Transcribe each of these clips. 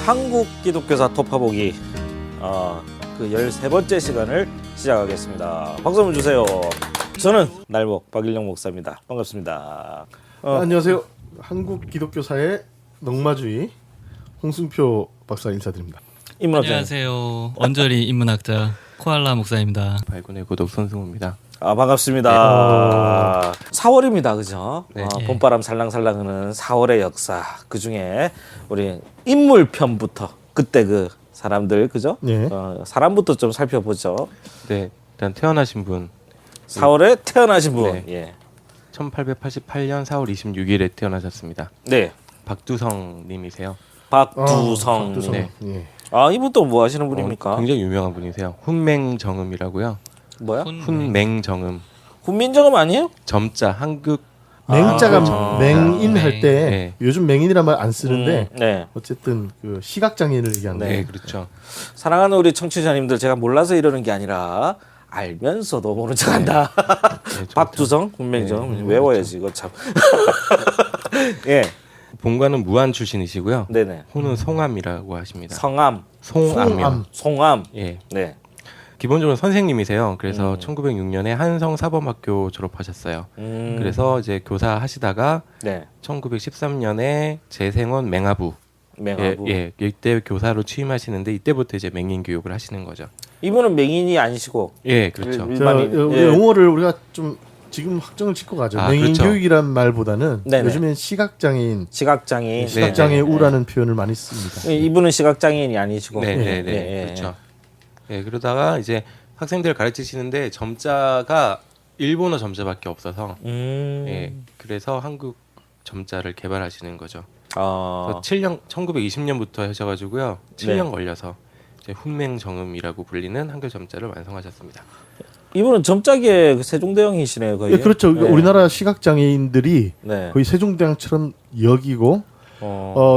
한국 기독교사 톱파보기 그 13번째 시간을 시작하겠습니다. 박수 한번 주세요. 저는 날목 박일영 목사입니다. 반갑습니다. 안녕하세요. 한국 기독교사의 넉마주의 홍승표 박사 인사드립니다. 인문학자. 안녕하세요. 언저리 인문학자 코알라 목사입니다. 발군의 고독 손승우입니다. 반갑습니다. 4월입니다. 그죠? 네. 봄바람 살랑살랑 흐르는 4월의 역사. 그중에 우리 인물편부터 그때 그 사람들 그죠? 네. 사람부터 좀 살펴보죠. 네, 일단 태어나신 분 4월에 태어나신 분. 네. 예. 1888년 4월 26일에 태어나셨습니다. 네. 박두성 님이세요. 박두성. 박두성. 네. 예. 이분 또 뭐 하시는 분입니까? 굉장히 유명한 분이세요. 훈맹정음이라고요. 뭐야? 훈맹정음. 훈민정음 아니에요? 점자 한국 맹자가 정자. 맹인할 때 네. 요즘 맹인이란 말 안 쓰는데 네. 어쨌든 그 시각장애인을 얘기하는 네, 거예요. 그렇죠. 사랑하는 우리 청취자님들, 제가 몰라서 이러는 게 아니라 알면서도 모른 척한다. 네, 박두성, 훈맹정 외워야지 이거 참. 예, 본관은 무안 출신이시고요. 네네. 호는 송암이라고 하십니다. 성암, 송암이요. 송암. 예. 네. 기본적으로 선생님이세요. 그래서 1906년에 한성사범학교 졸업하셨어요. 그래서 이제 교사 하시다가 네. 1913년에 재생원 맹하부 맹하부. 예, 이때 교사로 취임하시는데 이때부터 이제 맹인 교육을 하시는 거죠. 이분은 맹인이 아니시고. 예, 그렇죠. 자, 일반인. 예. 용어를 우리가 좀 지금 확정을 짓고 가죠. 맹인 그렇죠. 교육이란 말보다는 네네. 요즘엔 시각장애인, 시각장애인. 시각장애 네. 우라는 표현을 많이 씁니다. 이분은 시각장애인이 아니시고. 네, 네, 예, 네, 예, 그렇죠. 예, 그러다가 이제 학생들 가르치시는데 점자가 일본어 점자밖에 없어서 예, 그래서 한국 점자를 개발하시는 거죠. 그래서 7년 1920년부터 하셔가지고요, 7년 네. 걸려서 이제 훈맹정음이라고 불리는 한글 점자를 완성하셨습니다. 이분은 점자계 세종대왕이시네요, 거의. 예, 그렇죠. 네. 우리나라 시각장애인들이 네. 거의 세종대왕처럼 여기고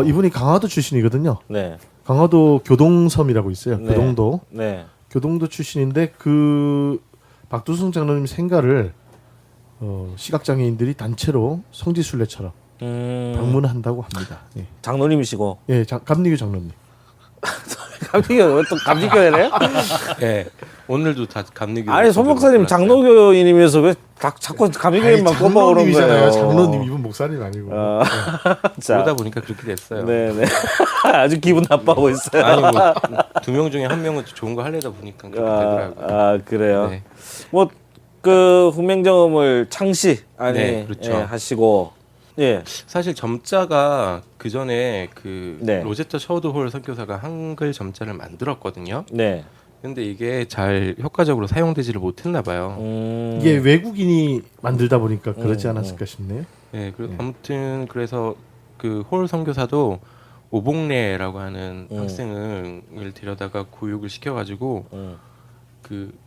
이분이 강화도 출신이거든요. 네. 강화도 교동섬이라고 있어요. 네. 교동도. 네. 교동도 출신인데 그 박두성 장로님 생가를 시각장애인들이 단체로 성지순례처럼 방문한다고 합니다. 예, 장로님이시고. 예 감리교 장로님. 감리교 왜또 감리교회래요? 예, 오늘도 다 감리교. 아니 손 목사님 장로교인이면서 왜 자꾸 감리교인만 꼽아오는 거예요? 장로님 이분 목사님 아니고. 자, 그러다 보니까 그렇게 됐어요. 네네. 아주 기분 나빠하고 있어요. 아니 뭐 두 명 중에 한 명은 좋은 거 하려다 보니까 그렇게 되더라고요. 그래요. 네. 뭐 그 훈맹정음을 창시 네, 그렇죠. 하시고 예. 사실 점자가 그 전에 그 네. 로제터 셔우드홀 선교사가 한글 점자를 만들었거든요. 네. 근데 이게 잘 효과적으로 사용되지를 못했나 봐요. 이게 외국인이 만들다 보니까 그러지 않았을까 싶네요. 네, 아무튼 그래서 그 홀 선교사도 오봉래라고 하는 학생을 데려다가 교육을 시켜가지고 그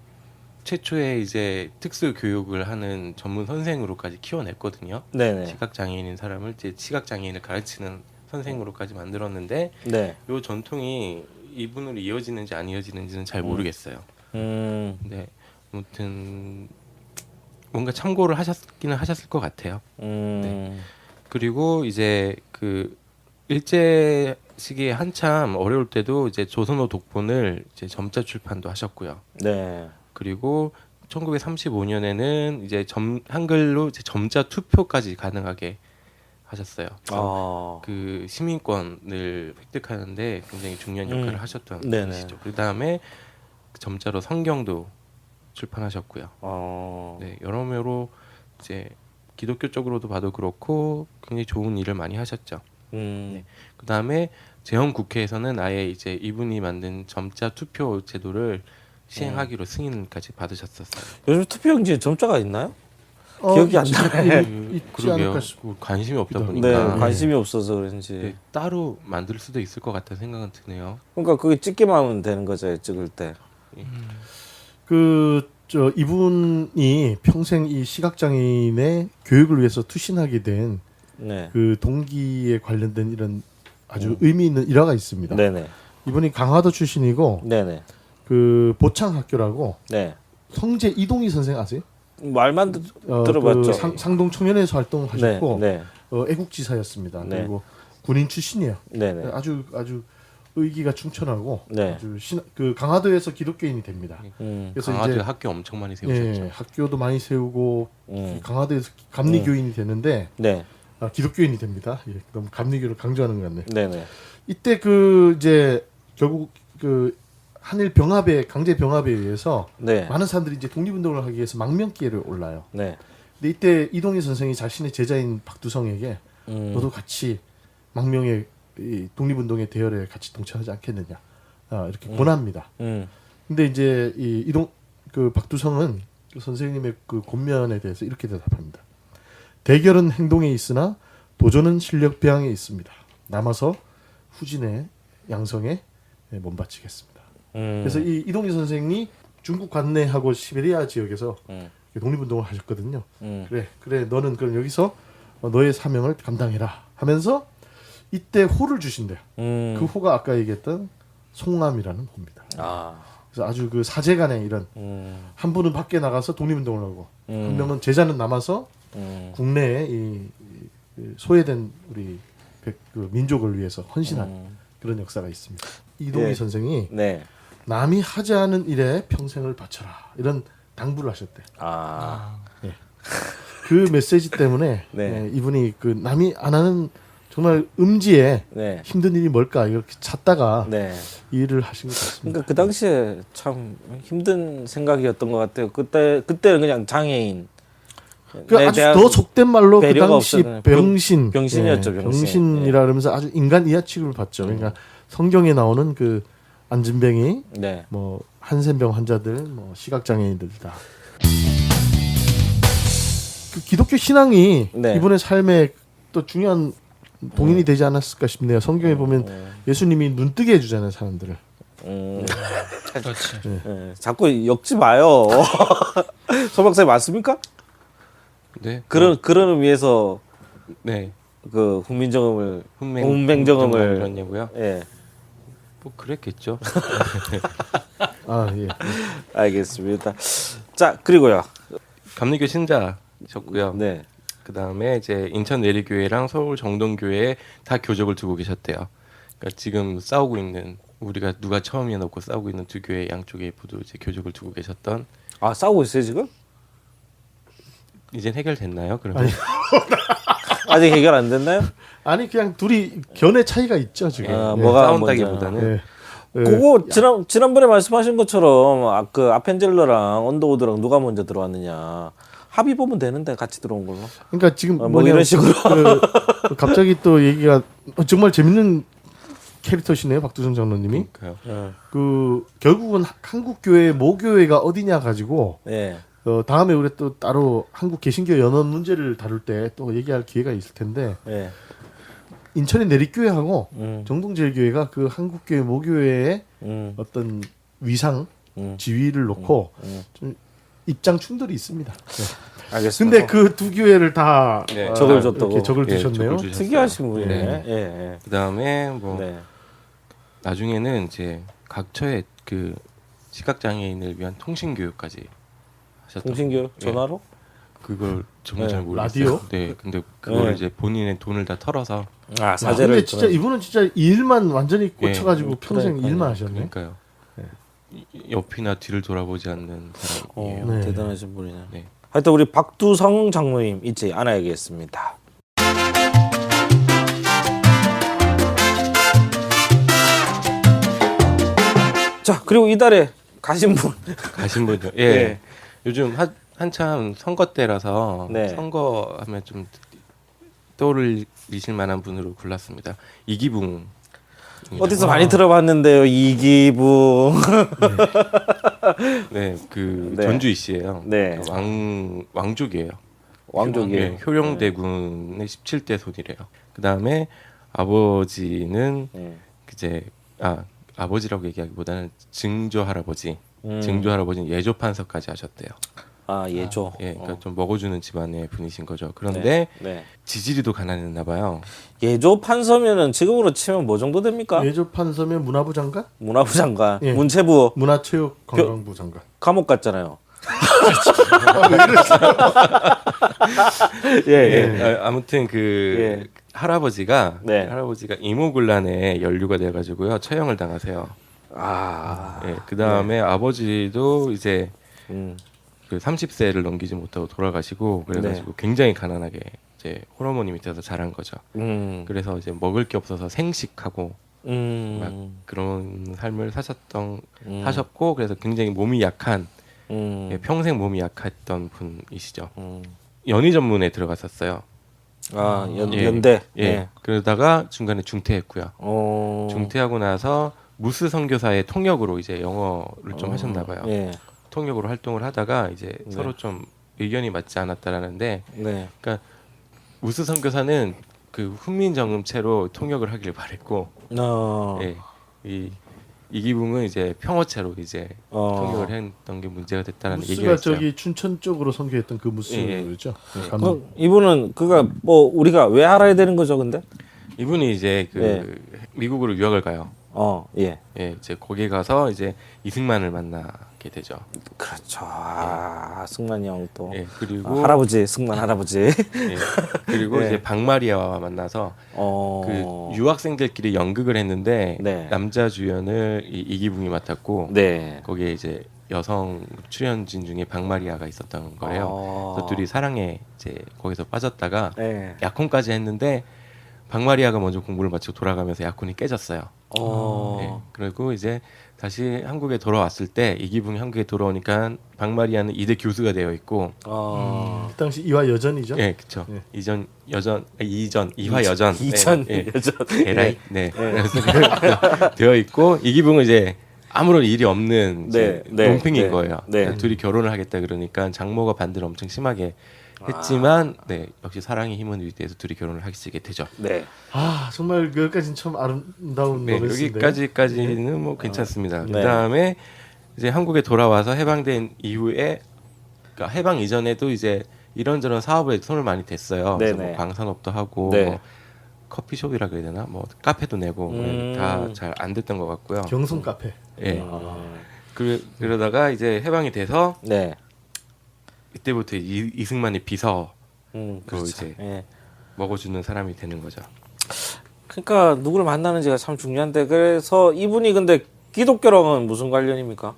최초의 이제 특수 교육을 하는 전문 선생으로까지 키워냈거든요. 네네. 시각 장애인인 사람을 이제 시각 장애인을 가르치는 선생으로까지 만들었는데 네. 이 전통이 이분으로 이어지는지 안 이어지는지는 잘 모르겠어요. 근데 아무튼 뭔가 참고를 하셨기는 하셨을 것 같아요. 네. 그리고 이제 그 일제 시기에 한참 어려울 때도 이제 조선어 독본을 이제 점자 출판도 하셨고요. 네. 그리고 1935년에는 이제 한글로 이제 점자 투표까지 가능하게 하셨어요. 그 시민권을 획득하는데 굉장히 중요한 역할을 하셨던 네네. 분이시죠. 그 다음에 점자로 성경도 출판하셨고요. 네, 여러모로 이제 기독교 쪽으로도 봐도 그렇고 굉장히 좋은 일을 많이 하셨죠. 네. 그 다음에 제헌국회에서는 아예 이제 이분이 만든 점자 투표 제도를 시행하기로 승인까지 받으셨었어요. 요즘 투표용지에 점자가 있나요? 기억이 안 나네. 있지 그러게요. 않을까 싶. 관심이 없다 네, 보니까 네, 관심이 없어서 그런지. 네, 따로 만들 수도 있을 것 같다는 생각은 드네요. 그러니까 그게 찍기만 하면 되는 거죠, 찍을 때. 이분이 평생 이 시각장애인의 교육을 위해서 투신하게 된 네. 그 동기에 관련된 이런 아주 의미 있는 일화가 있습니다. 네네. 이분이 강화도 출신이고 네네. 그 보창학교라고 네. 성재 이동희 선생 아세요? 말만 들어봤죠. 그 상동 청년에서 활동하셨고 네. 애국지사였습니다. 네. 그리고 군인 출신이에요. 네네. 아주 의기가 충천하고 네. 아주 그 강화도에서 기독교인이 됩니다. 그래서 강화도에 이제 학교 엄청 많이 세우셨죠. 예, 학교도 많이 세우고 강화도에서 감리교인이 되는데 네. 기독교인이 됩니다. 예, 너무 감리교를 강조하는 것 같네요. 네네. 이때 그 이제 결국 그 한일 병합에 강제 병합에 의해서 네. 많은 사람들이 이제 독립운동을 하기 위해서 망명길을 올라요. 네. 근데 이때 이동희 선생이 자신의 제자인 박두성에게 너도 같이 망명의 이 독립운동의 대열에 같이 동참하지 않겠느냐 이렇게 권합니다. 근데 이제 이 그 박두성은 그 선생님의 그 권면에 대해서 이렇게 대답합니다. 대결은 행동에 있으나 도전은 실력 배양에 있습니다. 남아서 후진의 양성에 몸바치겠습니다. 그래서 이 이동희 선생이 중국 관내하고 시베리아 지역에서 독립운동을 하셨거든요. 그래 너는 그럼 여기서 너의 사명을 감당해라 하면서 이때 호를 주신대요. 그 호가 아까 얘기했던 송암이라는 호입니다. 그래서 아주 그 사제간의 이런 한 분은 밖에 나가서 독립운동을 하고 한 명은 제자는 남아서 국내에 이 소외된 우리 그 민족을 위해서 헌신한 그런 역사가 있습니다. 이동희 네. 선생이 네. 남이 하지 않은 일에 평생을 바쳐라 이런 당부를 하셨대. 예. 그 메시지 때문에 네. 이분이 그 남이 안 하는 정말 음지에 네. 힘든 일이 뭘까 이렇게 찾다가 네. 이 일을 하신 것 같습니다. 그러니까 그 당시에 참 힘든 생각이었던 것 같아요. 그때는 그냥 장애인. 그 아주 더 속된 말로 그 배려가 당시 없었잖아요. 병신이었죠, 병신. 병신이라 그러면서 아주 인간 이하 취급을 받죠. 그러니까 성경에 나오는 그 안진뱅이, 네. 뭐 한센병 환자들, 뭐 시각 장애인들 다. 그 기독교 신앙이 네. 이분의 삶에 또 중요한 동인이 되지 않았을까 싶네요. 성경에 보면 예수님이 눈뜨게 해주잖아요, 사람들을. 그렇지. 네. 자꾸 엮지 마요. 서 박사님 맞습니까? 네. 그런 의미에서 네. 그 훈민정음을 훈맹정음을 그랬냐고요? 예. 뭐 그랬겠죠. 아 예. 알겠습니다. 자, 그리고요. 감리교 신자셨고요. 네. 그 다음에 이제 인천 내리교회랑 서울 정동교회에 다 교적을 두고 계셨대요. 그러니까 지금 싸우고 있는 우리가 누가 처음이야 놓고 싸우고 있는 두 교회 양쪽에 모두 이제 교적을 두고 계셨던. 아, 싸우고 있어요 지금? 이젠 해결됐나요? 그러면 아직 해결 안 됐나요? 아니 그냥 둘이 견해 차이가 있죠 지금. 아, 예. 뭐가 싸운다기보다는 예. 예. 그거 지난번에 말씀하신 것처럼 그 아펜젤러랑 언더우드랑 누가 먼저 들어왔느냐 합의 보면 되는데 같이 들어온 걸로. 그러니까 지금 뭐 뭐냐, 이런 식으로. 갑자기 또 얘기가 정말 재밌는 캐릭터시네요 박두성 장로님이. 그러니까요. 그 결국은 한국 교회 모교회가 어디냐 가지고 네. 다음에 우리 또 따로 한국 개신교 연원 문제를 다룰 때 또 얘기할 기회가 있을 텐데 네. 인천의 내리교회하고 정동제일교회가 그 한국교회 모교회의 어떤 위상 지위를 놓고 좀 입장 충돌이 있습니다. 네. 알겠습니다. 근데 그 두 교회를 다 네. 적을 이렇게 줬다고. 적을 예, 두셨네요. 적을 주셨어요. 특이하신 분이네. 네. 예. 예. 그 다음에 뭐 네. 나중에는 이제 각처의 그 시각 장애인을 위한 통신 교육까지 하셨던. 통신교육 예. 전화로? 그걸 정말 네. 잘 모르겠어요. 라디오? 네, 근데 그걸 네. 이제 본인의 돈을 다 털어서. 아, 야, 사제를. 근데 진짜 이분은 진짜 이 일만 완전히 꽂혀가지고 예. 평생 그러니까요. 일만 하셨네. 그러니까요. 옆이나 뒤를 돌아보지 않는 사람이에요. 네. 대단하신 분이네. 네. 하여튼 우리 박두성 장로님 잊지 않아야겠습니다. 자, 그리고 이달에 가신 분. 가신 분들. 예. 예. 요즘 한참 선거 때라서 네. 선거하면 좀 떠올리실 만한 분으로 골랐습니다. 이기붕. 어디서 많이 들어봤는데요, 이기붕. 네, 그 네. 전주이 씨예요. 네. 왕족이에요. 왕족이에요. 네, 효령대군의 17대 손이래요. 그 다음에 아버지는 이제 아버지라고 얘기하기보다는 증조 할아버지. 증조 할아버지는 예조 판서까지 하셨대요. 아, 예조. 예, 그러니까 좀 먹어주는 집안의 분이신 거죠. 그런데 네. 네. 지지리도 가난했나 봐요. 예조 판서면은 지금으로 치면 뭐 정도 됩니까? 예조 판서면 문화부 장관, 문화부 장관, 예. 문체부, 문화체육관광부 장관. 감옥 갔잖아요. 예, 예. 아무튼 그 예. 할아버지가 네. 이모곤란에 연루가 돼가지고요 처형을 당하세요. 아, 예, 그 다음에 아버지도 이제 음, 그 30세를 넘기지 못하고 돌아가시고 그래가지고 굉장히 가난하게 이제 홀어머니 밑에서 자란 거죠. 그래서 이제 먹을 게 없어서 생식하고 막 그런 삶을 사셨고 그래서 굉장히 몸이 약한 예, 평생 몸이 약했던 분이시죠. 연희 전문에 들어갔었어요. 아, 예. 연대. 예. 네. 그러다가 중간에 중퇴했고요. 어, 중퇴하고 나서 무스 선교사의 통역으로 이제 영어를 좀 하셨나 봐요. 예. 통역으로 활동을 하다가 이제 서로 좀 의견이 맞지 않았다라는데 네. 그러니까 무스 선교사는 그 훈민정음체로 통역을 하길 바랬고 예. 이기붕은 이제 평어체로 이제 통역을 했던 게 문제가 됐다라는 얘기가 무스가 있어요. 저기 춘천 쪽으로 선교했던 그 무스죠. 네, 그, 이분은 그가 뭐 우리가 왜 알아야 되는 거죠, 근데? 이분이 이제 그 네. 미국으로 유학을 가요. 예. 예, 이제 거기 가서 이제 이승만을 만나게 되죠. 그렇죠. 아, 승만이 형 또. 예, 그리고 할아버지, 승만 할아버지. 예, 그리고 네. 이제 박마리아와 만나서 그 유학생들끼리 연극을 했는데 네. 남자 주연을 이기붕이 맡았고 네. 거기에 이제 여성 출연진 중에 박마리아가 있었던 거예요. 그래서 둘이 사랑에 이제 거기서 빠졌다가 네. 약혼까지 했는데 박마리아가 먼저 공부를 마치고 돌아가면서 약혼이 깨졌어요. 네, 그리고 이제 다시 한국에 돌아왔을 때 이기붕이 한국에 돌아오니까 박마리아는 이대 교수가 되어 있고, 그 당시 이화 여전이죠. 예, 그렇죠. 예. 이전 이화 여전, 이전 예, 여전. 에라이, 네, 그래서 되어 있고 이기붕은 이제 아무런 일이 없는 이제 논팽인 거예요. 네. 둘이 결혼을 하겠다 그러니까 장모가 반대를 엄청 심하게 했지만, 네, 역시 사랑의 힘은 위대해서 둘이 결혼을 하게 되죠. 네. 아 정말 여기까지는 참 아름다운 네, 노래인데 여기까지는 뭐 괜찮습니다. 네. 그다음에 이제 한국에 돌아와서 해방된 이후에, 그러니까 해방 이전에도 이제 이런저런 사업에 손을 많이 댔어요. 그래서 네네. 뭐 광산업도 하고, 네. 뭐 커피숍이라 그래야 되나, 뭐 카페도 내고 다 잘 안 됐던 것 같고요. 경성 카페. 예. 그러다가 이제 해방이 돼서 네. 이때부터 이승만이 비서 그렇죠. 이제 예. 먹어주는 사람이 되는 거죠. 그러니까 누구를 만나는지가 참 중요한데 그래서 이분이 근데 기독교랑은 무슨 관련입니까?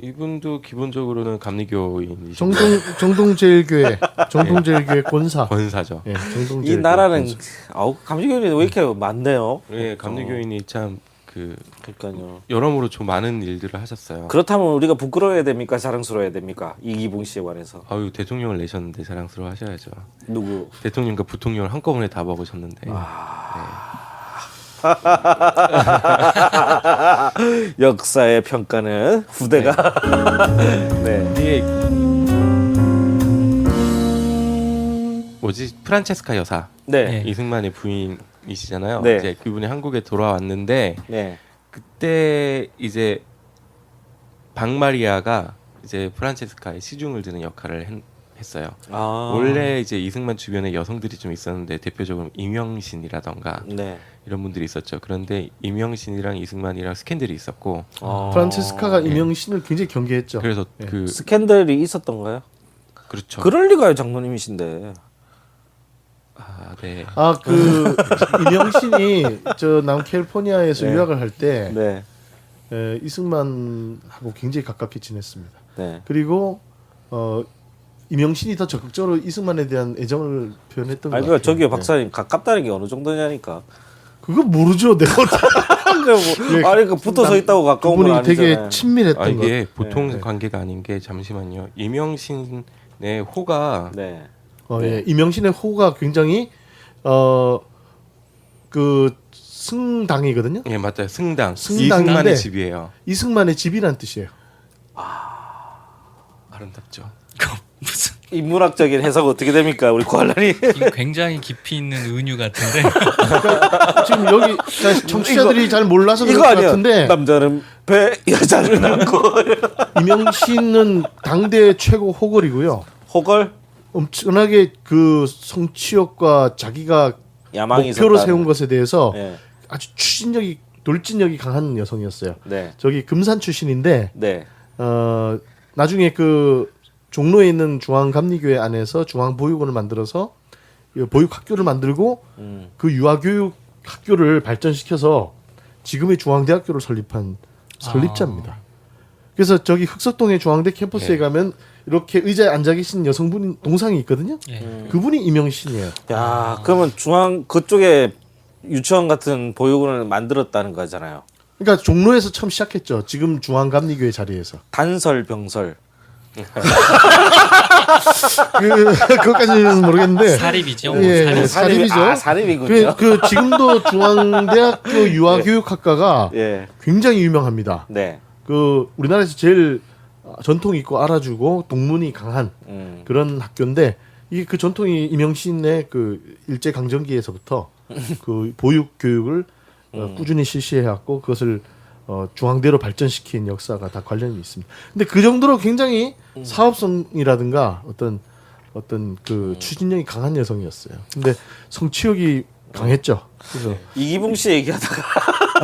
이분도 기본적으로는 감리교인이시고 정동제일교회 정동제일교회 권사죠. 예, 정동제일교회 이 나라는 권사. 감리교인이 왜 이렇게 많네요? 예, 감리교인이 참 그러니까요. 여러모로 좀 많은 일들을 하셨어요. 그렇다면 우리가 부끄러워야 됩니까? 자랑스러워야 됩니까? 이기붕 씨에 관해서. 아유, 대통령을 내셨는데 자랑스러워 하셔야죠. 누구? 대통령과 부통령을 한꺼번에 다 먹으셨는데. 역사의 평가는 후대가. 네. 이게 뭐지? 프란체스카 여사. 네. 이승만의 부인이시잖아요. 네. 이제 그분이 한국에 돌아왔는데 네. 그때 이제 박마리아가 이제 프란체스카의 시중을 드는 역할을 했어요. 원래 이제 이승만 주변에 여성들이 좀 있었는데 대표적으로 임영신이라던가 네. 이런 분들이 있었죠. 그런데 임영신이랑 이승만이랑 스캔들이 있었고 프란체스카가 임영신을 굉장히 경계했죠. 그래서 그 스캔들이 있었던가요? 그렇죠. 그럴 리가요, 장로님이신데. 네. 그 임영신이 저 남캘리포니아에서 네. 유학을 할 때 네. 이승만하고 굉장히 가깝게 지냈습니다. 네. 그리고 임영신이 더 적극적으로 이승만에 대한 애정을 표현했던 것 아니 같아요. 그러니까 저기요 네. 박사님 가깝다는 게 어느 정도냐니까. 그거 모르죠. 내가 예, 아니 그 붙어서 있다고 가까운 건 그분이 아니잖아요. 되게 친밀했던 것. 이게 보통 관계가 아닌 게 잠시만요. 임영신의 호가 네. 예, 임영신의 호가 굉장히 그 승당이거든요. 예, 맞아요. 승당. 승당인데 이승만의 집이에요. 이승만의 집이란 뜻이에요. 아름답죠. 무슨 인문학적인 해석 어떻게 됩니까, 우리 고알라니? 굉장히 깊이 있는 은유 같은데. 지금 여기 청취자들이 잘 몰라서 그럴 이거 것 아니야. 같은데 남자는 배, 여자는 안고. 임영신은 당대 최고 호걸이고요. 호걸 엄청나게 그 성취욕과 자기가 야망이 목표로 있었다는. 세운 것에 대해서 네. 아주 돌진력이 강한 여성이었어요. 네. 저기 금산 출신인데 네. 나중에 그 종로에 있는 중앙감리교회 안에서 중앙보육원을 만들어서 보육학교를 만들고 그 유아교육 학교를 발전시켜서 지금의 중앙대학교를 설립한 설립자입니다. 그래서 저기 흑석동의 중앙대 캠퍼스에 가면 이렇게 의자에 앉아 계신 여성분 동상이 있거든요. 그분이 이명신이에요. 야, 그러면 중앙 그쪽에 유치원 같은 보육원을 만들었다는 거잖아요. 그러니까 종로에서 처음 시작했죠. 지금 중앙감리교회 자리에서. 단설 병설. 그것까지는 모르겠는데. 사립이죠. 예, 사립. 사립이죠. 사립이군요. 그 지금도 중앙대학교 유아교육학과가 예. 굉장히 유명합니다. 네. 그 우리나라에서 제일 전통 있고 알아주고 동문이 강한 그런 학교인데 이게 그 전통이 이명신의 그 일제 강점기에서부터 그 보육 교육을 꾸준히 실시해왔고 그것을 중앙대로 발전시킨 역사가 다 관련이 있습니다. 근데 그 정도로 굉장히 사업성이라든가 어떤 그 추진력이 강한 여성이었어요. 근데 성취욕이 강했죠. 그래서 이기붕 씨 얘기하다가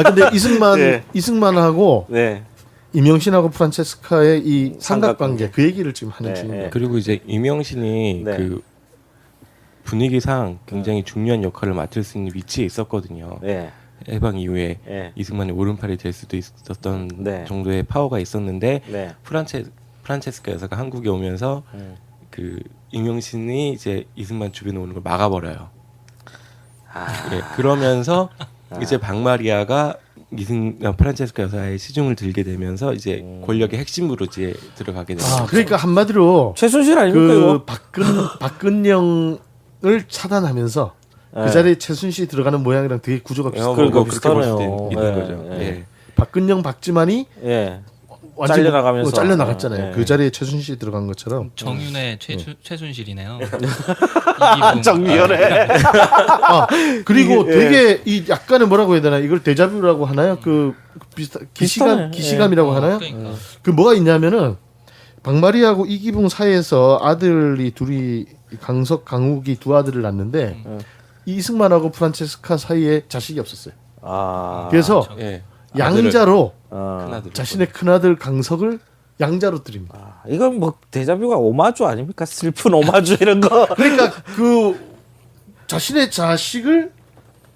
근데 이승만 네. 이승만하고 네. 이명신하고 프란체스카의 이 삼각관계 그 얘기를 지금 하는 네, 중입니다. 네. 그리고 이제 이명신이 네. 그 분위기상 굉장히 중요한 역할을 맡을 수 있는 위치에 있었거든요. 네. 해방 이후에 네. 이승만이 오른팔이 될 수도 있었던 네. 정도의 파워가 있었는데 네. 프란체스카 여사가 한국에 오면서 그 이명신이 이제 이승만 주변에 오는 걸 막아버려요. 예, 그러면서 이제 박마리아가 프란체스카 여사의 시중을 들게 되면서 이제 권력의 핵심으로 이제 들어가게 됩니다. 그러니까 한마디로 최순실 아닙니까 그 이거? 박근영을 차단하면서 그 자리에 최순실이 들어가는 모양이랑 되게 구조가 비슷해요. 그러니까 그렇게 볼 수도 비슷하네요. 있는 예, 거죠. 예. 예. 박근영, 박지만이 예. 완전히 잘려나가면서. 잘려나갔잖아요. 예. 그 자리에 최순실이 들어간 것처럼. 정윤의 최순실이네요. 정미연에. 그리고 이게, 되게 이 약간의 뭐라고 해야 되나 이걸 데자뷰라고 하나요? 그 비슷한 비슷하네. 기시감이라고 하나요? 그러니까. 그 뭐가 있냐면은 박마리아하고 이기붕 사이에서 아들이 둘이 강석, 강욱이 두 아들을 낳는데 이승만하고 프란체스카 사이에 자식이 없었어요. 아. 그래서 예. 양자로 큰아들. 자신의 큰아들 강석을 양자로 드립니다. 이건 뭐 데자뷰가 오마주 아닙니까? 슬픈 오마주 이런 거. 그러니까 그 자신의 자식을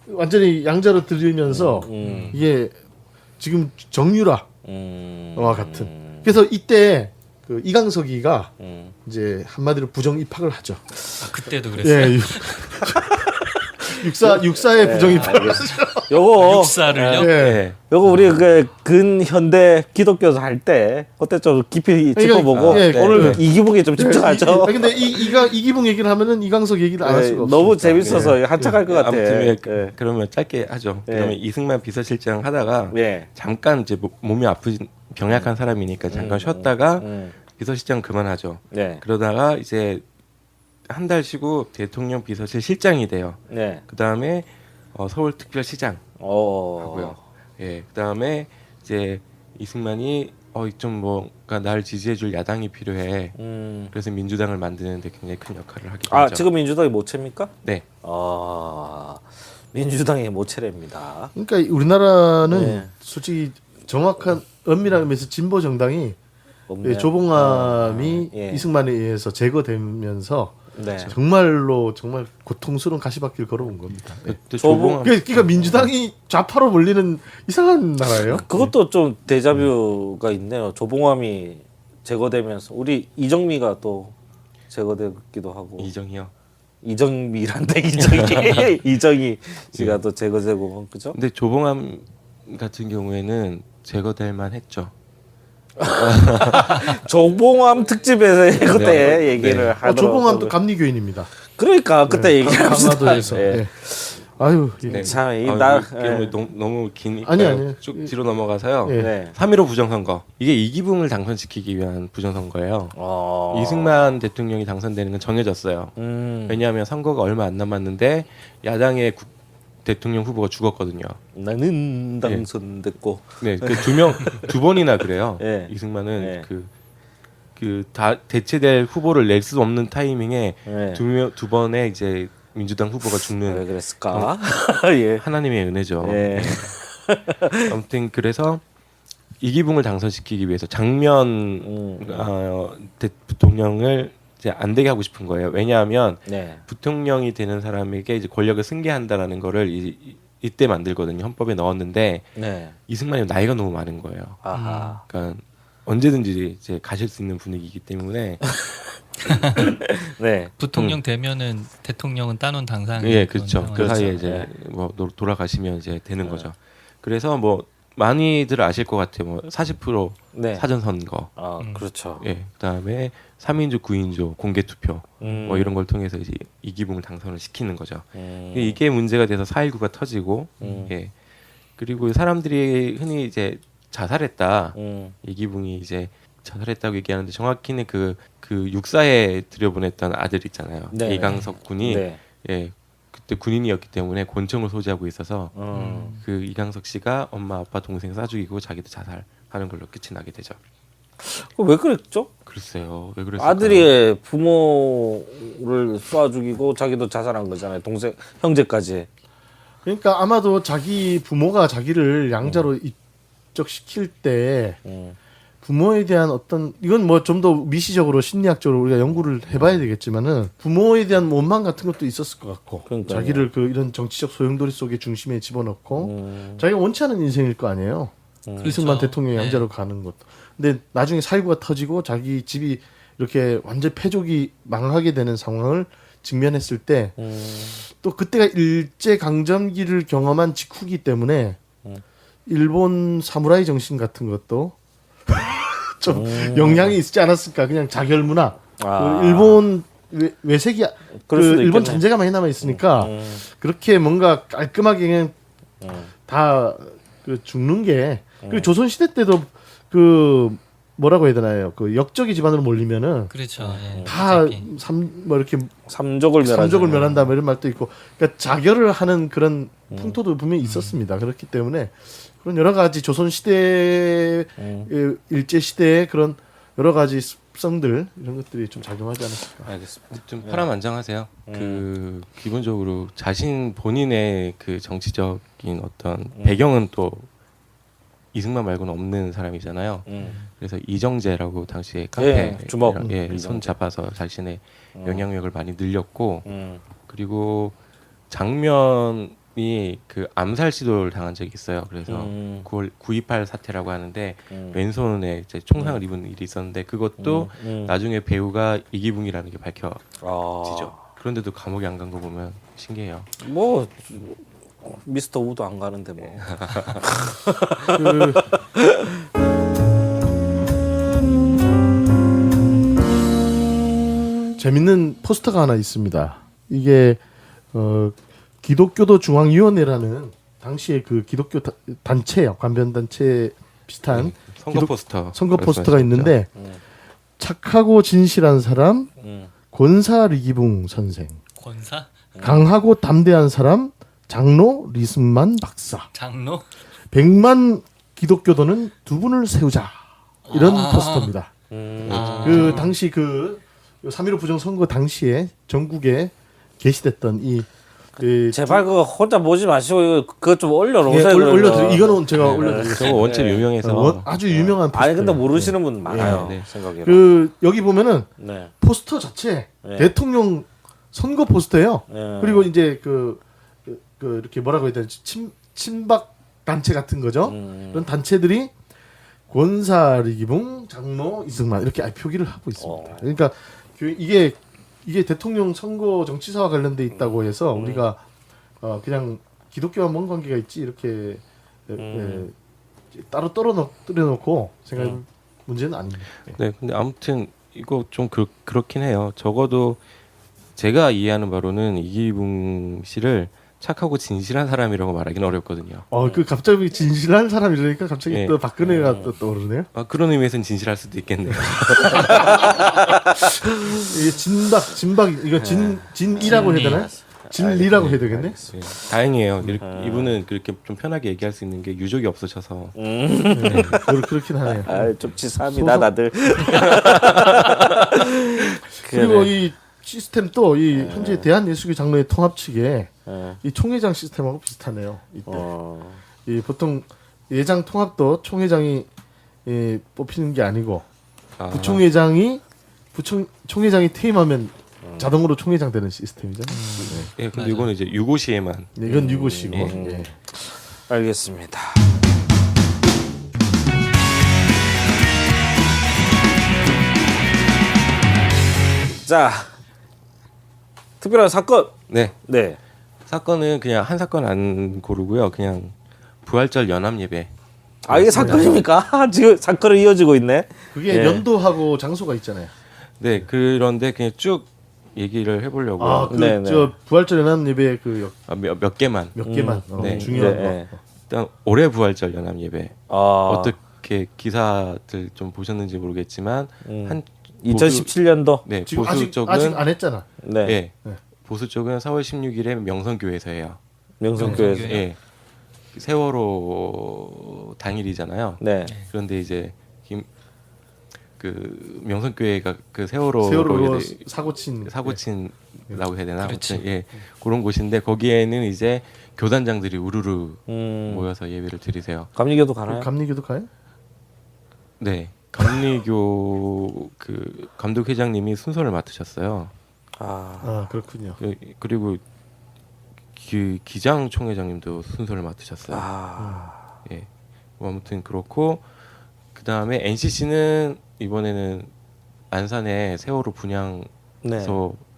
완전히 양자로 드리면서 이게 지금 정유라와 같은. 그래서 이때 그 이강석이가 이제 한마디로 부정 입학을 하죠. 그때도 그랬어요. 예, 육사의 부정 입학을 하죠. 요거 육사를요? 예. 요거 우리 그 근현대 기독교에서 할 때 그때 좀 깊이 짚어보고 예, 오늘 네. 이기붕에 좀 집중하죠. 근데 이기붕 얘기를 하면은 이강석 얘기를 안 할 수가 없어요. 너무 재밌어서 한참 할 것 같아. 아무튼 예, 예. 그러면 짧게 하죠. 예. 그러면 이승만 비서실장 하다가 예. 잠깐 이제 몸이 아프신 병약한 사람이니까 잠깐 쉬었다가 비서실장 그만하죠. 네. 그러다가 이제 한 달 쉬고 대통령 비서실 실장이 돼요. 네. 그 다음에 서울특별시장 하고요. 예, 그 다음에 이제 이승만이 좀 뭔가 날 지지해줄 야당이 필요해. 그래서 민주당을 만드는데 굉장히 큰 역할을 하게 되죠. 아 지금 민주당이 모체입니까? 네. 민주당이 모체랍니다. 그러니까 우리나라는 네. 솔직히 정확한 엄밀한 의미에서 진보 정당이 없네요. 조봉암이 예. 이승만에 의해서 제거되면서 네. 정말로 정말 고통스러운 가시밭길 걸어온 겁니다. 네. 그때 조봉암 그러니까 민주당이 좌파로 몰리는 이상한 나라예요. 그것도 좀 데자뷰가 있네요. 조봉암이 제거되면서 우리 이정미가 또 제거되기도 하고 이정이요. 이정미란데 이정이 이정희 씨가 또 제거되고 그죠? 근데 조봉암 같은 경우에는 제거될 만했죠. 조봉암 특집에서 그때 얘기를 하더라고요. 조봉암도 감리교인입니다. 그러니까 그때 얘기합시다. 강화도에서. 예. 네. 아유, 네. 참, 이 아, 나- 이거 예. 너무 기니까 아니. 쭉 뒤로 넘어가서요. 예. 네. 3.15 부정선거 이게 이기붕을 당선시키기 위한 부정선거예요. 이승만 대통령이 당선되는 건 정해졌어요. 왜냐하면 선거가 얼마 안 남았는데 야당의 대통령 후보가 죽었거든요. 나는 당선됐고. 네, 두 번이나 그래요. 예. 이승만은 예. 그 다 대체될 후보를 낼 수 없는 타이밍에 예. 두 번의 이제 민주당 후보가 왜 죽는 그랬을까? 예. 하나님의 은혜죠. 예. 아무튼 그래서 이기붕을 당선시키기 위해서 장면 부통령을 이제 안 되게 하고 싶은 거예요. 왜냐하면 네. 부통령이 되는 사람에게 이제 권력을 승계한다라는 거를 이때 만들거든요. 헌법에 넣었는데 네. 이승만이 나이가 너무 많은 거예요. 아하. 그러니까 언제든지 이제 가실 수 있는 분위기이기 때문에 네. 부통령 되면은 대통령은 따놓은 당상. 예, 그렇죠. 그 그렇죠. 사이에 이제 뭐 돌아가시면 이제 되는 거죠. 그래서 뭐 많이들 아실 것 같아요. 뭐 40% 네. 사전 선거, 그렇죠. 예, 그다음에 3인조, 9인조 공개 투표 뭐 이런 걸 통해서 이제 이기붕을 당선을 시키는 거죠. 이게 문제가 돼서 4.19가 터지고, 예, 그리고 사람들이 흔히 이제 자살했다. 이기붕이 이제 자살했다고 얘기하는데 정확히는 그 육사에 들여보냈던 아들 있잖아요. 네. 이강석 군이 네. 예, 그때 군인이었기 때문에 권총을 소지하고 있어서 그 이강석 씨가 엄마, 아빠, 동생 쏴 죽이고 자기도 자살하는 걸로 끝이 나게 되죠. 왜 그랬죠? 글쎄요, 왜 그랬을까요? 아들이 부모를 쏴 죽이고 자기도 자살한 거잖아요. 동생, 형제까지. 그러니까 아마도 자기 부모가 자기를 양자로 입적시킬 때 부모에 대한 어떤 이건 뭐 좀 더 미시적으로 심리학적으로 우리가 연구를 해봐야 되겠지만은 부모에 대한 원망 같은 것도 있었을 것 같고 그러니까요. 자기를 그 이런 정치적 소용돌이 속의 중심에 집어넣고 자기가 원치 않은 인생일 거 아니에요. 이승만 그렇죠. 대통령이 네. 양자로 가는 것도. 근데 나중에 4.19가 터지고 자기 집이 이렇게 완전 패족이 망하게 되는 상황을 직면했을 때 또 그때가 일제 강점기를 경험한 직후기 때문에 일본 사무라이 정신 같은 것도 좀 영향이 있지 않았을까. 그냥 자결 문화. 아. 그 일본 외색이 그럴 그 수도 일본 있겠네. 잔재가 많이 남아 있으니까 그렇게 뭔가 깔끔하게 그냥 다 그 죽는 게 그리고 조선 시대 때도 그 뭐라고 해야 되나요? 그 역적이 집안으로 몰리면은 그렇죠. 예. 다 어차피. 뭐 이렇게 삼족을 멸하죠. 삼족을 멸한다 뭐 이런 말도 있고 그러니까 자결을 하는 그런 풍토도 분명히 있었습니다. 그렇기 때문에 그런 여러 가지 조선 시대 일제 시대의 그런 여러 가지 습성들 이런 것들이 좀 작용하지 않았을까. 알겠습니다. 좀 파란만장하세요. 그 기본적으로 자신 본인의 그 정치적인 어떤 배경은 또 이승만 말고는 없는 사람이잖아요. 그래서 이정재라고 당시에 카페 예, 주먹. 손 잡아서 자신의 영향력을 많이 늘렸고 그리고 장면이 그 암살 시도를 당한 적이 있어요. 그래서 9.28 사태라고 하는데 왼손에 이제 총상을 입은 일이 있었는데 그것도 나중에 배우가 이기붕이라는 게 밝혀지죠. 그런데도 감옥에 안 간 거 보면 신기해요. 뭐 미스터 우도 안 가는데 뭐. 재밌는 포스터가 하나 있습니다. 이게 기독교도 중앙위원회라는 당시에 그 기독교 단체요, 관변 단체 비슷한 선거 포스터 선거 포스터가 말씀하셨죠? 있는데 착하고 진실한 사람 권사 리기붕 선생, 권사? 강하고 담대한 사람 장로 리승만 박사, 장로? 100만 기독교도는 두 분을 세우자 이런 포스터입니다. 그 당시 그 3.15 부정선거 당시에 전국에 게시됐던 제발 그거 혼자 보지 마시고 그거 좀 올려놓으세요. 예, 그거. 올려드리 이거는 제가 올려드리겠습니다. 저거 원체 유명해서 아주 유명한 포스터. 아니 근데 모르시는 분 많아요. 네. 생각에. 그 여기 보면은 네. 포스터 자체 네. 대통령 선거 포스터예요. 네. 그리고 이제 그 이렇게 뭐라고 해야 되지? 친박 단체 같은 거죠. 그런 단체들이 권사 리기붕, 장로 이승만 이렇게 표기를 하고 있습니다. 그러니까 이게 대통령 선거 정치사와 관련돼 있다고 해서 우리가 그냥 기독교와 뭔 관계가 있지 이렇게 따로 떨어놓고 생각할 문제는 아닙니다. 네, 근데 아무튼 이거 좀 그렇긴 해요. 적어도 제가 이해하는 바로는 이기붕 씨를 착하고 진실한 사람이라고 말하기는 어렵거든요. 그 갑자기 진실한 사람이라니까 갑자기 예. 또 박근혜가 또 떠오르네요. 그런 의미에서는 진실할 수도 있겠네요. 이게 진박 이거 진이라고 해야 되나요? 진리라고 해야 되겠네. 네, 다행이에요. 이분은 그렇게 좀 편하게 얘기할 수 있는 게 유족이 없으셔서. 그렇긴 하네요. 좀 치사합니다 다들. 그리고 이 시스템 또 이 현재 대한예수교 장로회 통합 측에 이 총회장 시스템하고 비슷하네요. 이때 이 보통 예장 통합도 총회장이 뽑히는 게 아니고 아. 총회장이 퇴임하면 자동으로 총회장 되는 시스템이잖아요. 네. 예, 근데 이거는 이제 유고시에만. 네, 이건 유고시고. 예. 알겠습니다. 자, 특별한 사건. 네. 네. 사건은 그냥 한 사건 안 고르고요. 그냥 부활절 연합 예배. 아, 이게 사건입니까? 지금 사건을 이어지고 있네. 그게 예. 연도하고 장소가 있잖아요. 네, 그런데 그냥 쭉 얘기를 해보려고요. 아, 네, 네. 저 부활절 연합 예배 그 몇 개만. 몇 개만 네. 중요한 네, 거. 네. 일단 올해 부활절 연합 예배. 아, 어떻게 기사들 좀 보셨는지 모르겠지만 한 2017년도. 네, 지금 보수 아직 쪽은 안 했잖아. 네. 예. 네. 보수 쪽은 4월 16일에 명성교회에서 해요. 명성교회에서. 명성교회. 예. 세월호 당일이잖아요. 네. 그런데 이제 그 명성교회가 그 세월호로 세월호 이제 사고친라고 해야 되나? 그렇지. 아무튼 예. 그런 곳인데 거기에는 이제 교단장들이 우르르 모여서 예배를 드리세요. 감리교도 가나요? 감리교도 가요? 네. 감리교 그 감독 회장님이 순서를 맡으셨어요. 아, 그렇군요. 그리고 그 기장 총회장님도 순서를 맡으셨어요. 아, 예. 뭐 아무튼 그렇고 그 다음에 NCC는 이번에는 안산에 세월호 분향소 네.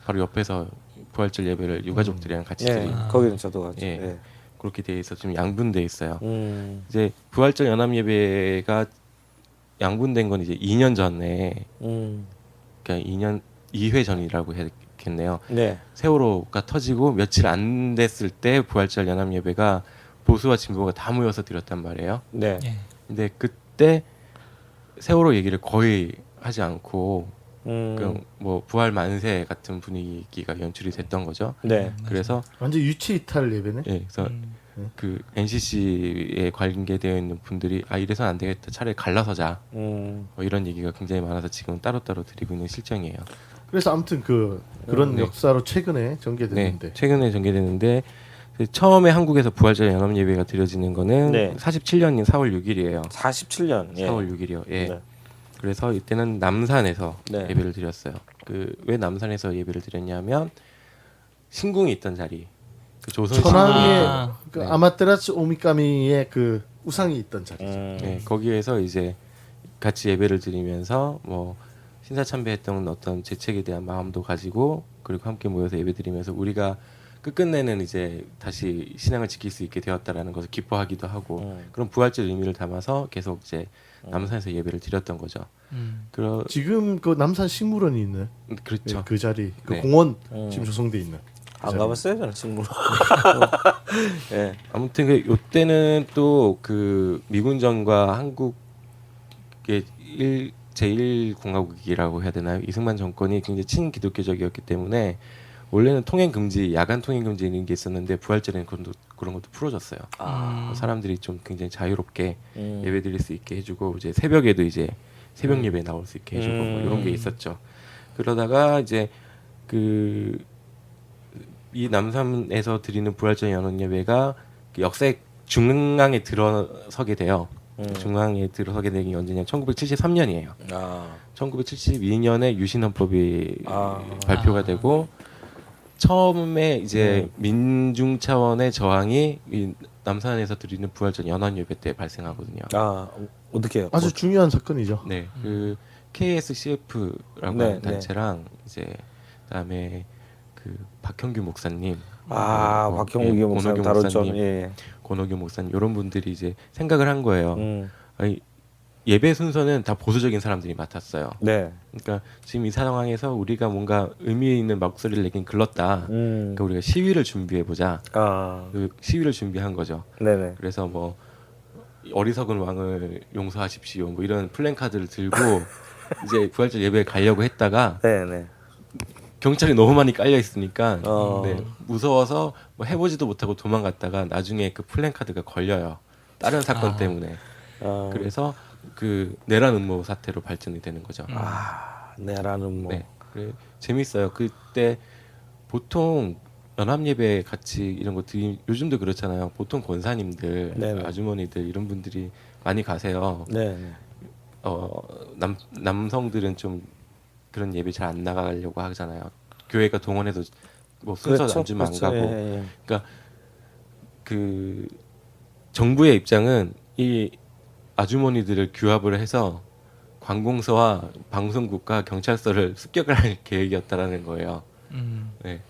바로 옆에서 부활절 예배를 유가족들이랑 같이 예, 드리는 거기는 저도 같이. 예. 예. 그렇게 돼 있어 좀 양분돼 있어요. 음, 이제 부활절 연합 예배가 양분된 건 이제 2년 전에 그러니까 2회 전이라고 했겠네요. 네. 세월호가 터지고 며칠 안 됐을 때 부활절 연합 예배가 보수와 진보가 다 모여서 드렸단 말이에요. 네. 예. 근데 그때 세월호 얘기를 거의 하지 않고 그냥 뭐 부활 만세 같은 분위기가 연출이 됐던 거죠. 네. 그래서 완전 유체 이탈 예배네. 예, 그래서 그 NCC에 관계되어 있는 분들이 아 이래선 안 되겠다. 차라리 갈라서자. 뭐 이런 얘기가 굉장히 많아서 지금 따로따로 드리고 있는 실정이에요. 그래서 아무튼 그런 네. 역사로 최근에 네, 전개됐는데 최근에 전개됐는데 처음에 한국에서 부활절 연합 예배가 드려지는 거는 네. 47년인 4월 6일이에요. 47년. 예. 4월 6일이요. 예. 네. 그래서 이때는 남산에서 네. 예배를 드렸어요. 그 왜 남산에서 예배를 드렸냐면 신궁이 있던 자리. 그 조선 천황의 아. 그 네. 아마테라스 오미카미의 그 우상이 있던 자리죠. 네, 거기에서 이제 같이 예배를 드리면서 뭐 신사참배했던 어떤 재책에 대한 마음도 가지고 그리고 함께 모여서 예배드리면서 우리가 끝끝내는 이제 다시 신앙을 지킬 수 있게 되었다라는 것을 기뻐하기도 하고 그런 부활절 의미를 담아서 계속 이제 남산에서 예배를 드렸던 거죠. 지금 그 남산 식물원이 있는 그렇죠. 그 자리 그 네. 공원 지금 조성돼 있는 그 안 자리. 가봤어요, 저는 친구. 예. 아무튼 그 요때는 또 그 미군정과 한국의 제1공화국이라고 해야 되나요? 이승만 정권이 굉장히 친기독교적이었기 때문에 원래는 통행 금지, 야간 통행 금지 이런 게 있었는데 부활절에는 그런 것도 풀어졌어요. 사람들이 좀 굉장히 자유롭게 예배드릴 수 있게 해주고 이제 새벽에도 이제 새벽 예배 나올 수 있게 해주고 뭐 이런 게 있었죠. 그러다가 이제 이 남산에서 드리는 부활절 연합 예배가 그 역사의 중앙에 들어서게 돼요. 중앙에 들어서게 된 게 언제냐? 1973년이에요. 아, 1972년에 유신헌법이 발표가 되고 처음에 이제 민중 차원의 저항이 이 남산에서 드리는 부활절 연합 예배 때 발생하거든요. 아, 어떻게 해요? 아주 중요한 사건이죠. 네, 그 KSCF라고 네, 하는 단체랑 이제 그다음에 그 박형규 목사님, 박형규 목사님 다뤘죠. 예. 권호규 목사님 이런 분들이 이제 생각을 한 거예요. 아니, 예배 순서는 다 보수적인 사람들이 맡았어요. 네. 그러니까 지금 이 상황에서 우리가 뭔가 의미 있는 목소리를 내긴 글렀다. 그러니까 우리가 시위를 준비해 보자. 아, 그 시위를 준비한 거죠. 네네. 그래서 뭐 어리석은 왕을 용서하십시오. 뭐 이런 플랜카드를 들고 이제 부활절 예배에 가려고 했다가 네네. 경찰이 너무 많이 깔려 있으니까 어. 네, 무서워서 뭐 해보지도 못하고 도망갔다가 나중에 그 플랜카드가 걸려요. 다른 사건 때문에. 그래서 그 내란 음모 사태로 발전이 되는 거죠. 내라는 뭐. 네, 그래, 재밌어요. 그때 보통 연합 예배 같이 이런 거 요즘도 그렇잖아요. 보통 권사님들, 네네. 아주머니들 이런 분들이 많이 가세요. 네. 남성들은 좀 그런 예배 잘 안 나가려고 하잖아요. 교회가 동원해도 뭐 순서 안 주면 안 가고. 예. 그러니까 그 정부의 입장은 이 아주머니들을 규합을 해서 관공서와 방송국과 경찰서를 습격을 할 계획이었다라는 거예요. 네.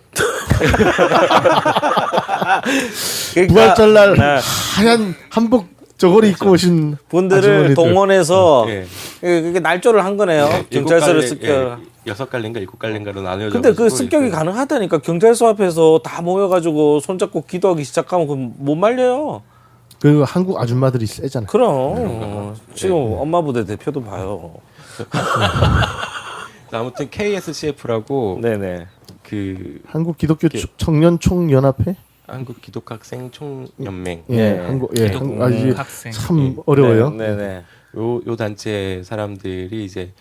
그러니까, 부활절날 네. 하얀 한복 저고리 입고 오신 분들을 아주머니들. 동원해서 네. 그게 날조를 한 거네요. 경찰서를 습격. 6갈래인가 7갈래인가로 나뉘어져. 근데 그 습격이 가능하다니까. 경찰서 앞에서 다 모여가지고 손잡고 기도하기 시작하면 그럼 못 말려요. 그 한국 아줌마들이 세잖아요. 그럼 지금 엄마 부대 대표도 봐요. 아무튼 KSCF라고 네네. 그 한국 기독교 청년 총연합회? 한국 기독학생 총연맹 예, 네. 한국 이게 학생. 참 어려워요. 네네. 요 단체 사람들이 이제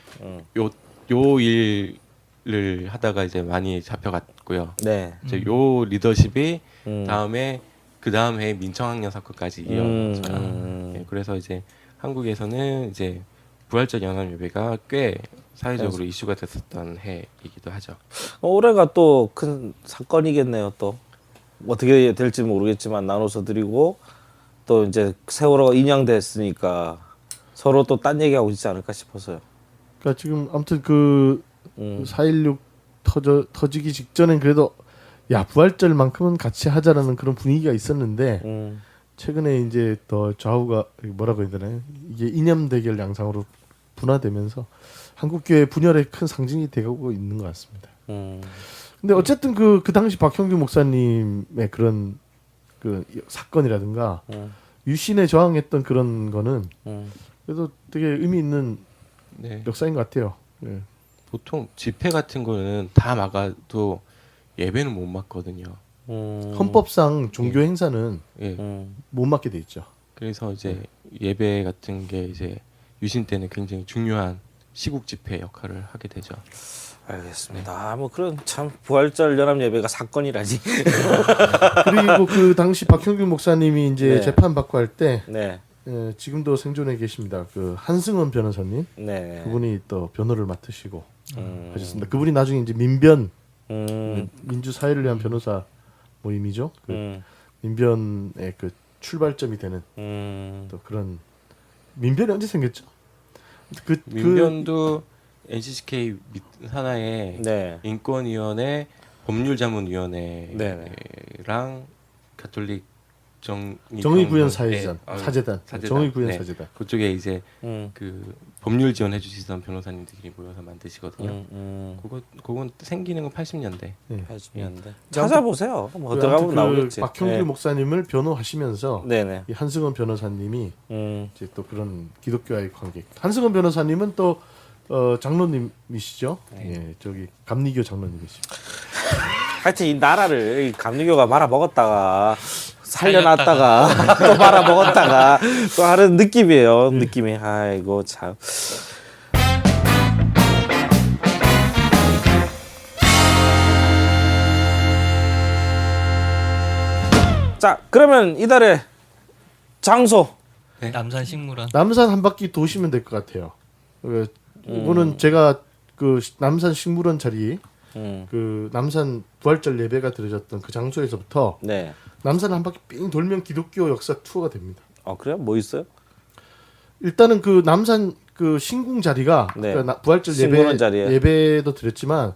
요 일을 하다가 이제 많이 잡혀갔고요. 네. 이제 요 리더십이 음. 다음에 그 다음 해 민청학년 사건까지 이어졌어요. 예, 그래서 이제 한국에서는 이제 부활절 연합 예배가 꽤 사회적으로 이슈가 됐었던 해이기도 하죠. 올해가 또 큰 사건이겠네요. 또 어떻게 될지 모르겠지만 나눠서 드리고 또 이제 세월호가 인양됐으니까 서로 또 딴 얘기하고 있지 않을까 싶어서요. 그러니까 지금 아무튼 그 4.16 터지기 직전엔 그래도 야 부활절만큼은 같이 하자라는 그런 분위기가 있었는데 최근에 이제 더 좌우가 뭐라고 해야 되나요? 이게 이념 대결 양상으로 분화되면서 한국 교회 분열의 큰 상징이 되고 있는 것 같습니다. 근데 어쨌든 그 당시 박형규 목사님의 그런 그 사건이라든가 유신에 저항했던 그런 거는 그래도 되게 의미 있는 네. 역사인 것 같아요. 예. 보통 집회 같은 거는 다 막아도 예배는 못 막거든요. 헌법상 종교 행사는 예. 못 맡게 돼 있죠. 그래서 이제 예배 같은 게 이제 유신 때는 굉장히 중요한 시국 집회 역할을 하게 되죠. 알겠습니다. 뭐 그런 참 부활절 연합 예배가 사건이라지. 그리고 그 당시 박형규 목사님이 이제 네. 재판 받고 할 때 네. 지금도 생존해 계십니다. 그 한승원 변호사님 네. 그분이 또 변호를 맡으시고 하셨습니다. 그분이 나중에 이제 민변 민주 사회를 위한 변호사 모임이죠. 그 민변의 그 출발점이 되는 또 그런 민변이 언제 생겼죠? 민변도 NCCK 산하의 네. 인권위원회 법률자문위원회랑 네네. 가톨릭 정의구현 사회단 네. 사재단 정의구현 사재단 그쪽에 이제 그 법률 지원해 주시던 변호사님들이 모여서 만드시거든요. 그건 생기는 건 80년대. 80년대. 찾아보세요. 뭐 그 들어가면 아무튼 나오겠지. 박형규 네. 목사님을 변호하시면서 네네. 이 한승원 변호사님이 이제 또 그런 기독교와의 관계. 한승원 변호사님은 또 장로님이시죠. 예, 저기 감리교 장로님이시죠. 하여튼 이 나라를 이 감리교가 말아먹었다가 살려놨다가 또 말아먹었다가 또 하는 느낌이에요. 느낌이. 아이고 참. 자 그러면 이달의 장소. 남산 식물원. 남산 한 바퀴 도시면 될 것 같아요. 이거는 제가 그 남산 식물원 자리 그 남산 부활절 예배가 드려졌던 그 장소에서부터 네. 남산 한 바퀴 삥 돌면 기독교 역사 투어가 됩니다. 그래요? 뭐 있어요? 일단은 그 남산 그 신궁 자리가 네. 그러니까 부활절 식물원 자리에. 예배도 드렸지만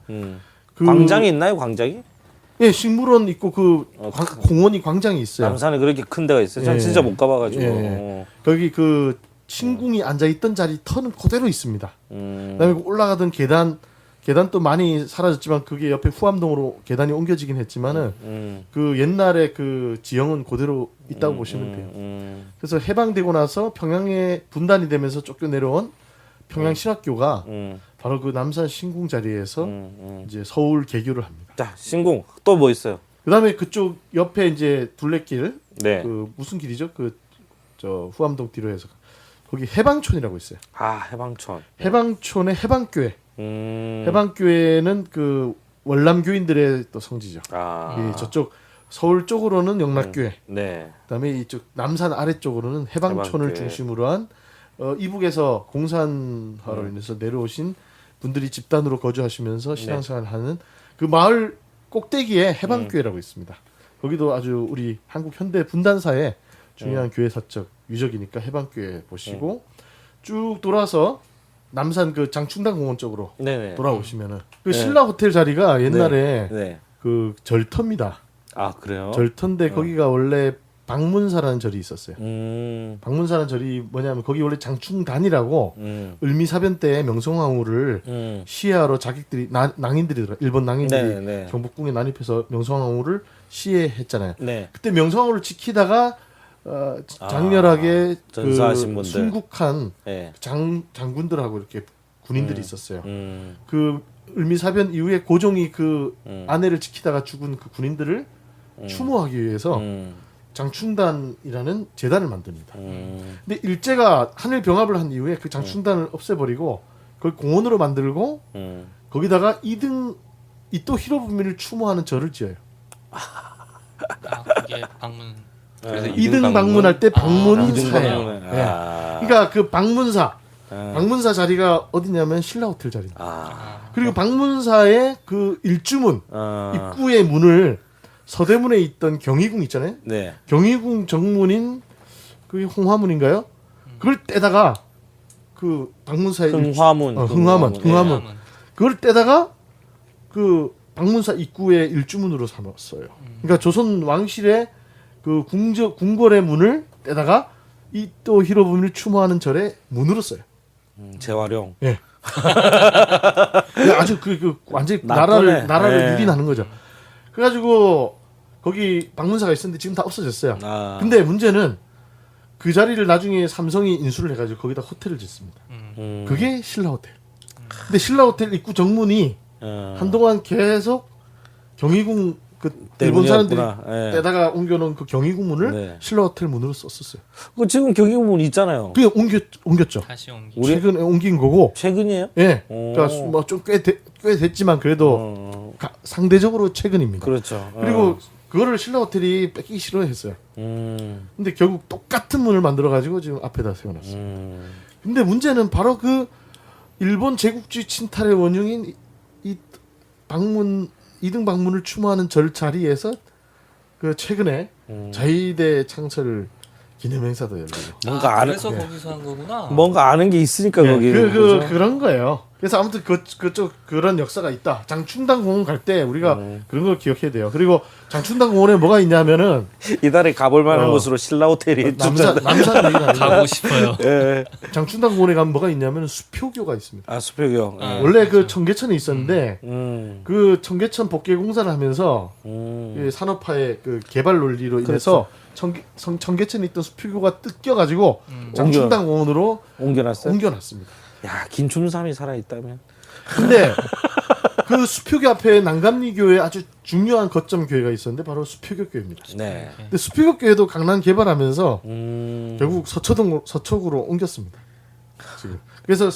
그 광장이 있나요? 광장이? 예, 식물원 있고 그 공원이 광장이 있어요. 남산에 그렇게 큰 데가 있어요. 전 예. 진짜 못 가봐가지고. 예. 거기 그 신궁이 앉아 있던 자리 터는 그대로 있습니다. 그다음에 올라가던 계단도 많이 사라졌지만 그게 옆에 후암동으로 계단이 옮겨지긴 했지만은 그 옛날에 그 지형은 그대로 있다고 보시면 돼요. 그래서 해방되고 나서 평양에 분단이 되면서 쫓겨내려온 평양신학교가 바로 그 남산 신궁 자리에서 이제 서울 개교를 합니다. 자 신궁 또 뭐 있어요? 그다음에 그쪽 옆에 이제 둘레길 네. 그 무슨 길이죠? 그 저 후암동 뒤로 해서 거기 해방촌이라고 있어요. 해방촌. 해방촌의 해방교회. 해방교회는 그 월남 교인들의 또 성지죠. 이 저쪽 서울 쪽으로는 영락교회. 네. 그다음에 이쪽 남산 아래쪽으로는 해방촌을 해방교회. 중심으로 한 이북에서 공산화로 인해서 내려오신 분들이 집단으로 거주하시면서 신앙생활을 하는 그 마을 꼭대기에 해방교회라고 있습니다. 거기도 아주 우리 한국 현대 분단사의 중요한 교회사적 유적이니까 해방교회 보시고 쭉 돌아서 남산 그 장충당 공원 쪽으로 네네. 돌아오시면은 그 신라 호텔 자리가 옛날에 네. 그 절터입니다. 아 그래요? 절터인데 거기가 원래 방문사라는 절이 있었어요. 음. 방문사라는 절이 뭐냐면 거기 원래 장충단이라고 을미사변 때 명성황후를 시해하러 자객들이 낭인들이더라. 일본 낭인들이 네, 네. 경복궁에 난입해서 명성황후를 시해했잖아요. 네. 그때 명성황후를 지키다가 장렬하게 전사하신 그 분들. 순국한 네. 장군들하고 이렇게 군인들이 있었어요. 그 을미사변 이후에 고종이 그 아내를 지키다가 죽은 그 군인들을 추모하기 위해서 장충단이라는 재단을 만듭니다. 근데 일제가 한일 병합을 한 이후에 그 장충단을 없애버리고 그걸 공원으로 만들고 거기다가 이토 히로부미를 추모하는 절을 지어요. 그게 방문. 그래서 이등 방문할 때 방문사예요. 이등방문. 예. 그러니까 그 방문사 자리가 어디냐면 신라 호텔 자리입니다. 그리고 방문사의 그 일주문 입구의 문을 서대문에 있던 경희궁 있잖아요. 네. 경희궁 정문인 그게 홍화문인가요? 그걸 떼다가 그 방문사의 흥화문. 흥화문. 네. 그걸 떼다가 그 방문사 입구의 일주문으로 삼았어요. 그러니까 조선 왕실의 그 궁궐의 문을 떼다가 이토 히로부미를 추모하는 절의 문으로 써요. 재활용. 예. 아주 그 완전히 나쁘네. 나라를 예. 유린하는 거죠. 그래가지고 거기 방문사가 있었는데 지금 다 없어졌어요. 아. 근데 문제는 그 자리를 나중에 삼성이 인수를 해가지고 거기다 호텔을 짓습니다. 그게 신라 호텔. 근데 신라 호텔 입구 정문이 한동안 계속 경희궁 그 일본 사람들이 때문이었구나. 예. 떼다가 옮겨놓은 그 경희궁 문을 네. 신라 호텔 문으로 썼었어요. 그 지금 경기문 있잖아요. 그게 옮겼죠. 다시 옮기. 우리- 최근에 옮긴 거고. 최근이에요? 예. 오. 그러니까 뭐 좀 꽤 됐지만 그래도 상대적으로 최근입니다. 그렇죠. 그리고 그거를 신라 호텔이 뺏기기 싫어했어요. 근데 결국 똑같은 문을 만들어 가지고 지금 앞에다 세워놨어요. 근데 문제는 바로 그 일본 제국주의 침탈의 원흉인 이 방문 이등 방문을 추모하는 절 자리에서 그 최근에 자위대 창설 기념 행사도 열리고 뭔가 아는 그래서 거기서 한 거구나. 뭔가 아는 게 있으니까 거기. 그런 거예요. 그래서 아무튼 그쪽 그런 역사가 있다. 장충당 공원 갈 때 우리가 그런 걸 기억해야 돼요. 그리고 장충당 공원에 뭐가 있냐면은 이달에 가볼 만한 곳으로 신라 호텔이 남산 얘기가 아니라 가고 싶어요. 예. 장충당 공원에 가면 뭐가 있냐면 수표교가 있습니다. 아 수표교. 원래 그 청계천에 있었는데 음. 그 청계천 복개 공사를 하면서 그 산업화의 그 개발 논리로 인해서 청계천에 있던 수표교가 뜯겨가지고 장충당 공원으로 옮겨놨어요. 옮겨놨습니다. 야 김춘삼이 살아 있다면. 근데 그 수표교 앞에 난감리교에 아주 중요한 거점 교회가 있었는데 바로 수표교 교회입니다. 네. 근데 수표교 교회도 강남 개발하면서 음. 결국 서초구로 옮겼습니다. 지금. 그래서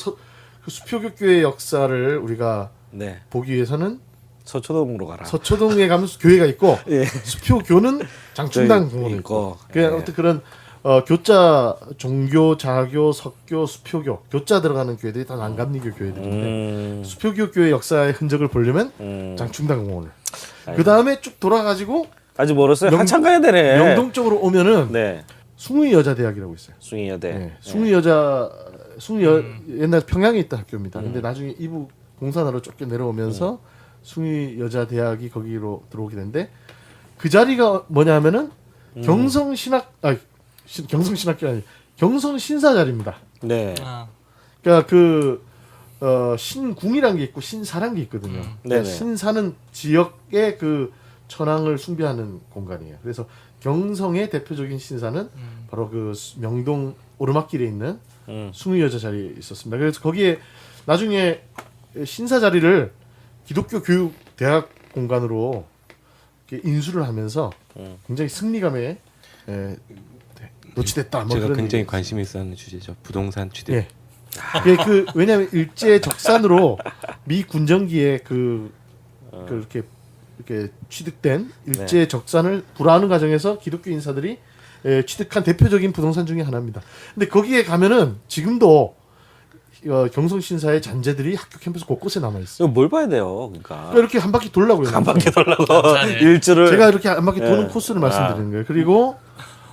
그 수표교 교회 역사를 우리가 네. 보기 위해서는 서초동으로 가라. 서초동에 가면 교회가 있고 예. 수표교는 장충당 저기 공원에 있고. 있고. 그냥 아무튼 그런 교자, 종교, 자교, 석교, 수표교, 교자 들어가는 교회들이 다 난감리교 교회들인데 수표교 교회 역사의 흔적을 보려면 장충당 공원을. 그 다음에 쭉 돌아가지고 아직 멀었어요. 한참 가야 되네. 명동 쪽으로 오면은 네. 숭의 여자대학이라고 있어요. 숭이여대. 네. 옛날 평양에 있던 학교입니다. 근데 나중에 이북 공산화로 쫓겨 내려오면서 숭의 여자대학이 거기로 들어오게 되는데 그 자리가 뭐냐면은 경성신학교 아니 경성신사 자리입니다. 네. 아, 그러니까 신궁이란 게 있고 신사란 게 있거든요. 네네. 신사는 지역의 그 천황을 숭배하는 공간이에요. 그래서 경성의 대표적인 신사는 바로 그 명동 오르막길에 있는 숭의 여자 자리에 있었습니다. 그래서 거기에 나중에 신사 자리를 기독교 교육 대학 공간으로 이렇게 인수를 하면서 굉장히 승리감에 노치됐다. 뭐 제가 그런 굉장히 얘기. 관심 있었는 주제죠. 부동산 취득. 예. 왜냐하면 일제 적산으로 미 군정기에 그렇게 취득된 일제 적산을 불화하는 과정에서 기독교 인사들이 취득한 대표적인 부동산 중에 하나입니다. 근데 거기에 가면은 지금도 경성신사의 잔재들이 학교 캠퍼스 곳곳에 남아 있어요. 이거 뭘 봐야 돼요? 그러니까 이렇게 한 바퀴 돌라고요. 한 바퀴 돌라고 감사네. 일주를 제가 이렇게 한 바퀴 도는 예. 코스를 말씀드리는 거예요. 그리고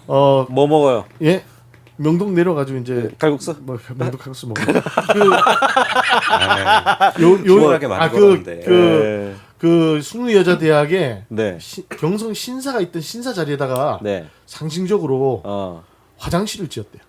뭐 먹어요? 예 명동 내려가지고 이제 칼국수? 뭐 명동 칼국수 먹고 시원하게 많이 걸었는데. 예. 그 숭의여자대학에 네. 경성 신사가 있던 신사 자리에다가 네. 상징적으로 화장실을 지었대요.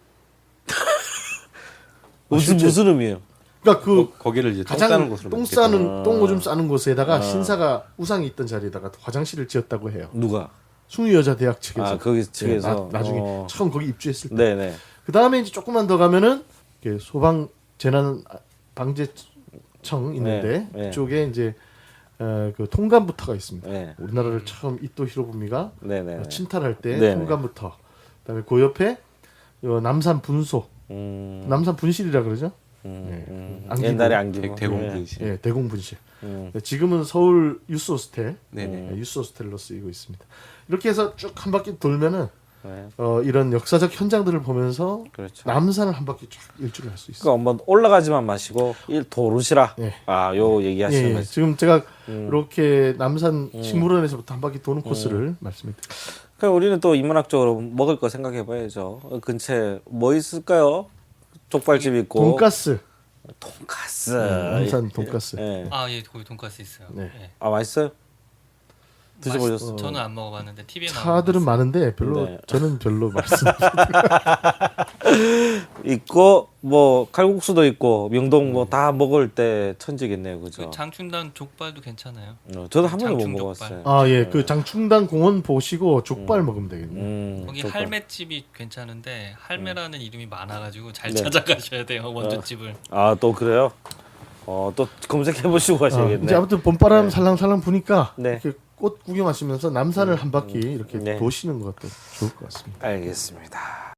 무슨 의미예요? 그러니까 그 거기를 이제 똥 가장 싸는 곳으로 똥 만들겠다. 싸는 똥 오줌 싸는 곳에다가 신사가 우상이 있던 자리에다가 화장실을 지었다고 해요. 누가? 숭의여자대학 측에서. 아, 거기 측에서? 나중에 처음 거기 입주했을 때. 네네. 그 다음에 이제 조금만 더 가면은 이렇게 소방 재난 방재청 있는데 네, 네. 그쪽에 이제 그 통감부터가 있습니다. 네. 우리나라를 처음 이토 히로부미가 네네. 침탈할 때 네네. 통감부터. 그다음에 그 옆에 남산 분소, 남산 분실이라 그러죠. 안기부. 옛날에 안기부. 대공분실. 예, 대공분실. 지금은 서울 유스 호스텔, 네네. 유스 호스텔로 쓰이고 있습니다. 이렇게 해서 쭉 한 바퀴 돌면은 네. 이런 역사적 현장들을 보면서 그렇죠. 남산을 한 바퀴 쫙 일주를 할 수 있어요. 그러니까 한번 올라가지만 마시고 도르시라. 예. 요 얘기하시는 예, 거죠. 지금 제가 이렇게 남산 식물원에서부터 한 바퀴 도는 코스를 말씀드릴게요. 그럼 우리는 또 인문학적으로 먹을 거 생각해봐야죠. 근처에 뭐 있을까요? 족발집 있고. 돈가스, 돈가스. 남산 돈가스. 예. 아, 예, 거기 돈가스 있어요. 네. 예. 아 맛있어요? 드셔보셨어요? 저는 안 먹어봤는데 TV에 차들은 많은데 별로 네. 저는 별로 말씀. 있고 뭐 칼국수도 있고 명동 뭐 다 먹을 때 천지겠네요, 그죠? 그 장충단 족발도 괜찮아요. 저도 한 번도 못 장충 먹었어요. 아 예, 그 장충당 공원 보시고 족발 먹으면 되겠네요. 거기 족발. 할매집이 괜찮은데 할매라는 이름이 많아가지고 잘 네. 찾아가셔야 돼요 원조집을. 아 또 그래요? 또 검색해 보시고 가셔야겠네. 이제 아무튼 봄바람 살랑살랑 부니까 네. 이렇게 꽃 구경하시면서 남산을 한 바퀴 이렇게 네. 도시는 것도 좋을 것 같습니다. 알겠습니다.